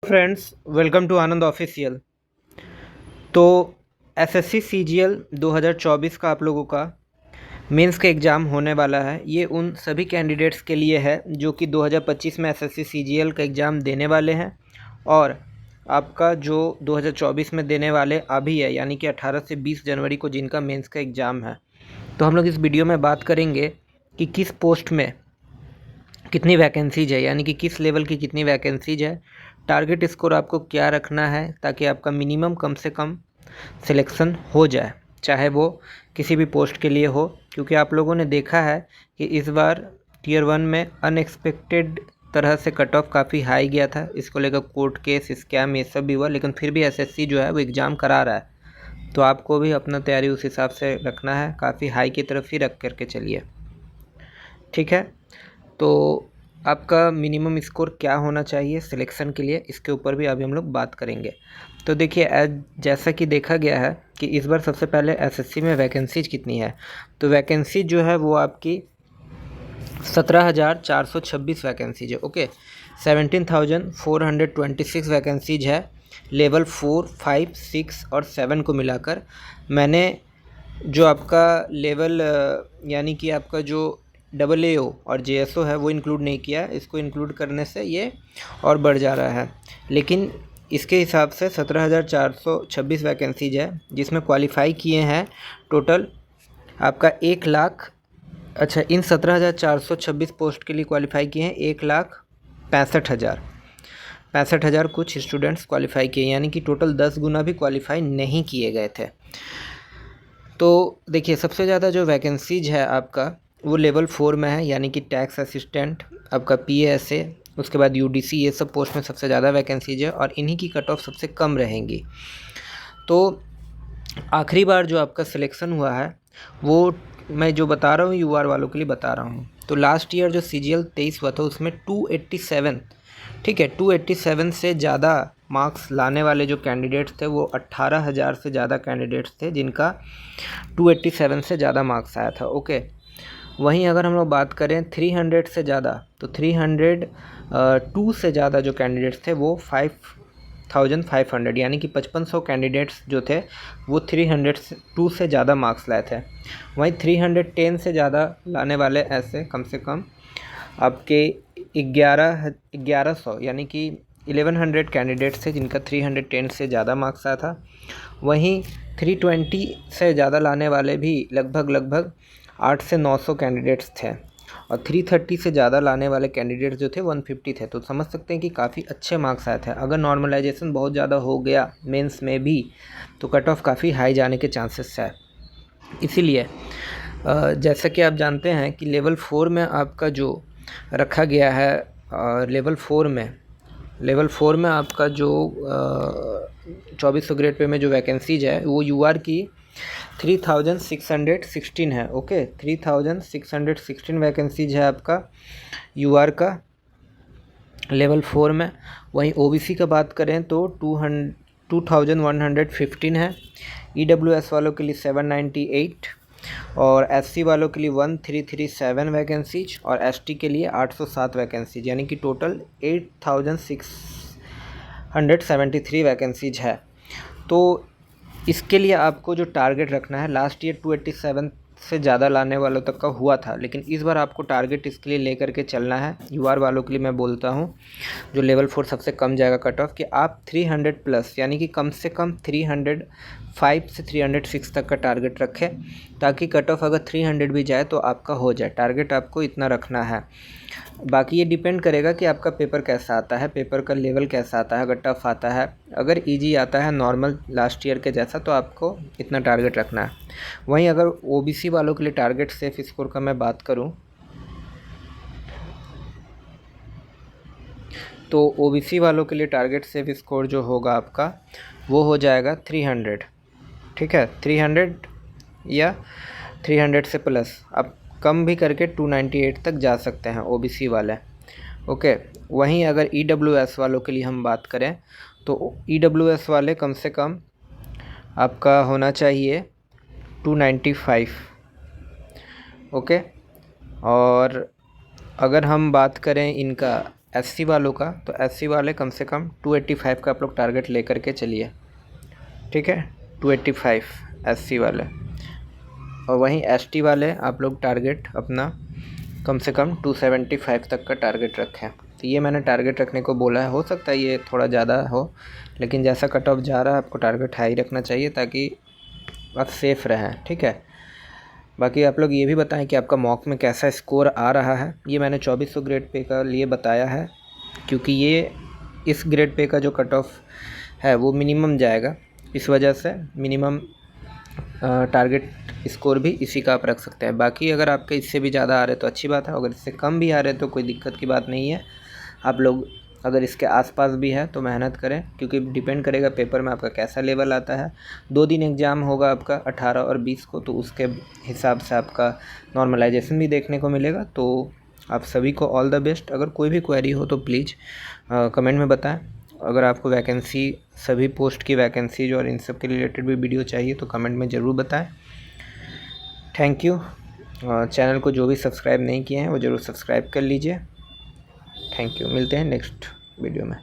Friends, welcome to Anand official. तो SSC CGL 2024 का आप लोगों का मेंस का एग्ज़ाम होने वाला है। ये उन सभी कैंडिडेट्स के लिए है जो कि 2025 में एसएससी सीजीएल का एग्ज़ाम देने वाले हैं और आपका जो 2024 में देने वाले अभी है, यानी कि 18 से 20 जनवरी को जिनका मेंस का एग्ज़ाम है। तो हम लोग इस वीडियो में बात करेंगे कि किस पोस्ट में कितनी वैकेंसीज है, यानी कि किस लेवल की कितनी वैकेंसीज है, टारगेट स्कोर आपको क्या रखना है ताकि आपका मिनिमम कम से कम सिलेक्शन हो जाए, चाहे वो किसी भी पोस्ट के लिए हो। क्योंकि आप लोगों ने देखा है कि इस बार टियर 1 में अनएक्सपेक्टेड तरह से कट ऑफ काफ़ी हाई गया था। इसको लेकर कोर्ट केस, स्कैम, ये सब भी हुआ, लेकिन फिर भी एसएससी जो है वो एग्ज़ाम करा रहा है। तो आपको भी अपना तैयारी उस हिसाब से रखना है, काफ़ी हाई की तरफ ही रख करके चलिए, ठीक है। तो आपका मिनिमम स्कोर क्या होना चाहिए सिलेक्शन के लिए, इसके ऊपर भी अभी हम लोग बात करेंगे। तो देखिए, जैसा कि देखा गया है कि इस बार सबसे पहले एसएससी में वैकेंसीज कितनी है। तो वैकेंसी जो है वो आपकी 17,426 वैकेंसीज है। ओके, 17,426 वैकेंसीज है लेवल 4, 5, 6 और 7 को मिलाकर। मैंने जो आपका लेवल यानी कि आपका जो AAO और JSO है वो इंक्लूड नहीं किया। इसको इंक्लूड करने से ये और बढ़ जा रहा है, लेकिन इसके हिसाब से 17,426 वैकेंसीज है, जिसमें क्वालिफाई किए हैं टोटल आपका 1,00,000। अच्छा, इन 17,426 पोस्ट के लिए क्वालिफाई किए हैं 1,65,000 कुछ स्टूडेंट्स क्वालिफाई किए, यानी कि टोटल 10 गुना भी क्वालिफाई नहीं किए गए थे। तो देखिए, सबसे ज़्यादा जो वैकेंसीज है आपका वो लेवल 4 में है, यानी कि टैक्स असिस्टेंट, आपका PASA, उसके बाद UDC, ये सब पोस्ट में सबसे ज़्यादा वैकेंसीज है और इन्हीं की कट ऑफ सबसे कम रहेंगी। तो आखिरी बार जो आपका सिलेक्शन हुआ है वो मैं जो बता रहा हूँ UR वालों के लिए बता रहा हूँ। तो लास्ट ईयर जो CGL 23 हुआ था उसमें 287, ठीक है, 287 से ज़्यादा मार्क्स लाने वाले जो कैंडिडेट्स थे वो 18,000 से ज़्यादा कैंडिडेट्स थे जिनका 287 से ज़्यादा मार्क्स आया था। ओके, वहीं अगर हम लोग बात करें 300 से ज़्यादा, तो 302 से ज़्यादा जो कैंडिडेट्स थे वो 5,500, यानी कि 5500 कैंडिडेट्स जो थे वो 302 से ज़्यादा मार्क्स लाए थे। वहीं 310 से ज़्यादा लाने वाले ऐसे कम से कम आपके 1100 यानी कि 1100 कैंडिडेट्स थे जिनका 310 से ज़्यादा मार्क्स आया था। वहीं 320 से ज़्यादा लाने वाले भी लगभग 8 से 900 कैंडिडेट्स थे और 330 से ज़्यादा लाने वाले कैंडिडेट्स जो थे 150 थे। तो समझ सकते हैं कि काफ़ी अच्छे मार्क्स आए थे। अगर नॉर्मलाइजेशन बहुत ज़्यादा हो गया मेंस में भी तो कट ऑफ काफ़ी हाई जाने के चांसेस है। इसीलिए जैसा कि आप जानते हैं कि लेवल 4 में आपका जो रखा गया है, लेवल 4 में आपका जो 2400 ग्रेड पे में जो वैकेंसीज है वो UR की 3,616 है। ओके, 3,616 वैकेंसीज है आपका UR का लेवल 4 में। वहीं OBC का बात करें तो 2,115 है, EWS वालों के लिए 798 और SC वालों के लिए 1,337 वैकेंसीज और ST के लिए 807 वैकेंसीज, यानी कि टोटल 8,673 वैकेंसीज है। तो इसके लिए आपको जो टारगेट रखना है, लास्ट ईयर 287 से ज़्यादा लाने वालों तक का हुआ था, लेकिन इस बार आपको टारगेट इसके लिए लेकर के चलना है। UR वालों के लिए मैं बोलता हूँ जो लेवल 4 सबसे कम जाएगा कट ऑफ, कि आप 300 प्लस यानी कि कम से कम 305 से 306 तक का टारगेट रखें, ताकि कट ऑफ अगर 300 भी जाए तो आपका हो जाए। टारगेट आपको इतना रखना है। बाकी ये डिपेंड करेगा कि आपका पेपर कैसा आता है, पेपर का लेवल कैसा आता है, अगर टफ आता है, अगर इजी आता है नॉर्मल लास्ट ईयर के जैसा, तो आपको इतना टारगेट रखना है। वहीं अगर OBC वालों के लिए टारगेट सेफ स्कोर का मैं बात करूं तो OBC वालों के लिए टारगेट सेफ स्कोर जो होगा आपका वो हो जाएगा 300, ठीक है, 300 या 300 से प्लस। आप कम भी करके 298 तक जा सकते हैं OBC वाले। ओके, वहीं अगर EWS वालों के लिए हम बात करें तो EWS वाले कम से कम आपका होना चाहिए 295। ओके, और अगर हम बात करें इनका एससी वालों का, तो एससी वाले कम से कम 285 का आप लोग टारगेट लेकर के चलिए, ठीक है, 285 एससी वाले। और वहीं एसटी वाले आप लोग टारगेट अपना कम से कम 275 तक का टारगेट रखें। तो ये मैंने टारगेट रखने को बोला है, हो सकता है ये थोड़ा ज़्यादा हो, लेकिन जैसा कट ऑफ जा रहा है आपको टारगेट हाई रखना चाहिए ताकि आप सेफ़ रहें, ठीक है। बाकी आप लोग ये भी बताएं कि आपका मॉक में कैसा स्कोर आ रहा है। ये मैंने 2400 ग्रेड पे का लिए बताया है, क्योंकि ये इस ग्रेड पे का जो कट ऑफ है वो मिनिमम जाएगा, इस वजह से मिनिमम टारगेट स्कोर भी इसी का आप रख सकते हैं। बाकी अगर आपके इससे भी ज़्यादा आ रहे तो अच्छी बात है, अगर इससे कम भी आ रहे तो कोई दिक्कत की बात नहीं है। आप लोग अगर इसके आसपास भी है तो मेहनत करें, क्योंकि डिपेंड करेगा पेपर में आपका कैसा लेवल आता है। 2 दिन एग्ज़ाम होगा आपका 18 और 20 को, तो उसके हिसाब से आपका नॉर्मलाइजेशन भी देखने को मिलेगा। तो आप सभी को ऑल द बेस्ट। अगर कोई भी क्वेरी हो तो प्लीज़ कमेंट में बताएं। अगर आपको वैकेंसी, सभी पोस्ट की वैकेंसीज और इन सब के रिलेटेड भी वीडियो चाहिए तो कमेंट में ज़रूर बताएं। Thank you. चैनल को जो भी सब्सक्राइब नहीं किए हैं वो ज़रूर सब्सक्राइब कर लीजिए। Thank you. मिलते हैं नेक्स्ट वीडियो में।